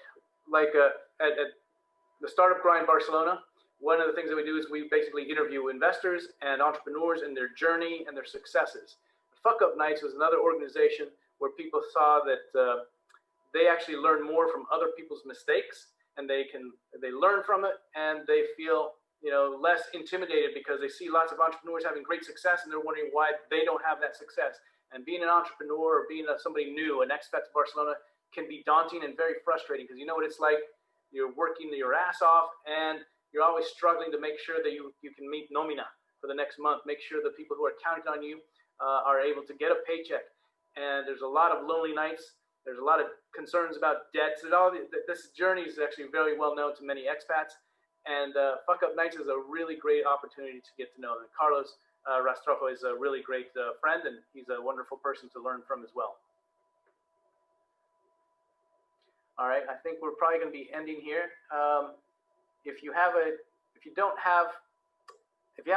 like at the Startup Grind Barcelona, one of the things that we do is we basically interview investors and entrepreneurs in their journey and their successes. Fuck Up Nights was another organization where people saw that they actually learn more from other people's mistakes, and they learn from it, and they feel less intimidated because they see lots of entrepreneurs having great success, and they're wondering why they don't have that success. And being an entrepreneur or being somebody new, an expat to Barcelona, can be daunting and very frustrating, because you know what it's like. You're working your ass off, and you're always struggling to make sure that you can meet nomina for the next month, make sure the people who are counting on you are able to get a paycheck. And there's a lot of lonely nights. There's a lot of concerns about debts. And this journey is actually very well known to many expats. And Fuck Up Nights is a really great opportunity to get to know them. Carlos Rastrojo is a really great friend, and he's a wonderful person to learn from as well. All right, I think we're probably going to be ending here. If you haven't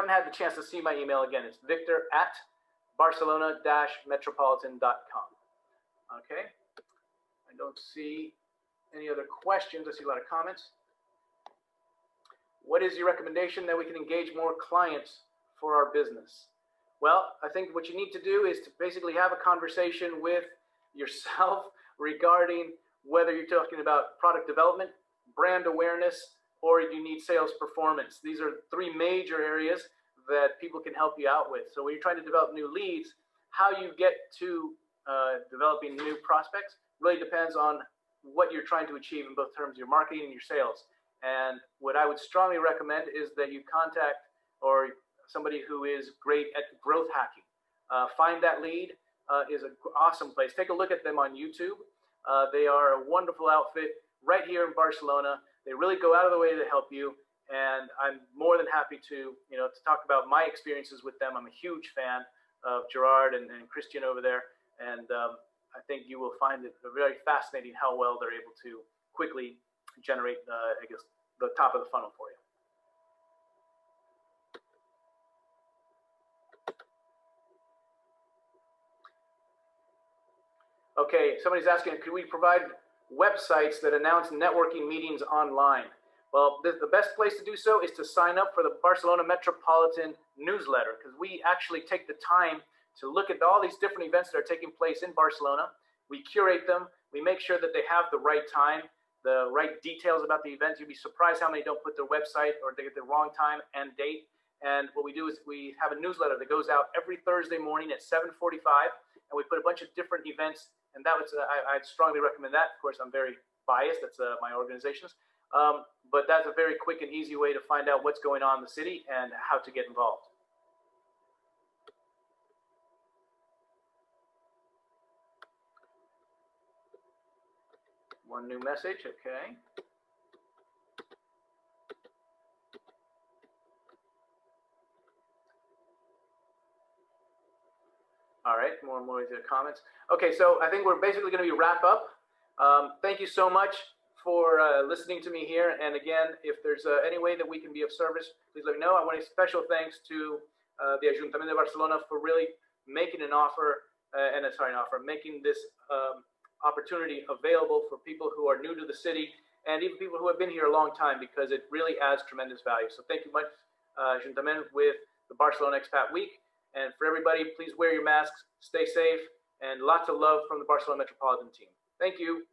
had the chance to see my email, again, it's victor@barcelona-metropolitan.com. Okay, I don't see any other questions. I see a lot of comments. What is your recommendation that we can engage more clients for our business? Well, I think what you need to do is to basically have a conversation with yourself regarding whether you're talking about product development, brand awareness, or you need sales performance. These are three major areas that people can help you out with. So when you're trying to develop new leads, how you get to developing new prospects really depends on what you're trying to achieve in both terms of your marketing and your sales. And what I would strongly recommend is that you contact somebody who is great at growth hacking. Find That Lead is an awesome place. Take a look at them on YouTube. They are a wonderful outfit right here in Barcelona. They really go out of the way to help you, and I'm more than happy to talk about my experiences with them. I'm a huge fan of Gerard and Christian over there, and I think you will find it very fascinating how well they're able to quickly generate, I guess, the top of the funnel for you. Okay, somebody's asking, could we provide websites that announce networking meetings online? Well, the best place to do so is to sign up for the Barcelona Metropolitan newsletter, because we actually take the time to look at all these different events that are taking place in Barcelona. We curate them. We make sure that they have the right time, the right details about the event. You'd be surprised how many don't put their website, or they get the wrong time and date. And what we do is we have a newsletter that goes out every Thursday morning at 7:45, and we put a bunch of different events. And that was, I'd strongly recommend that. Of course, I'm very biased. That's my organization's. But that's a very quick and easy way to find out what's going on in the city and how to get involved. One new message, okay. All right, more and more of the comments. Okay, so I think we're basically going to wrap up. Thank you so much for listening to me here. And again, if there's any way that we can be of service, please let me know. I want a special thanks to the Ayuntamiento de Barcelona for really making an offer, making this opportunity available for people who are new to the city and even people who have been here a long time, because it really adds tremendous value. So thank you much, Ayuntamiento, with the Barcelona Expat Week. And for everybody, please wear your masks, stay safe, and lots of love from the Barcelona Metropolitan team. Thank you.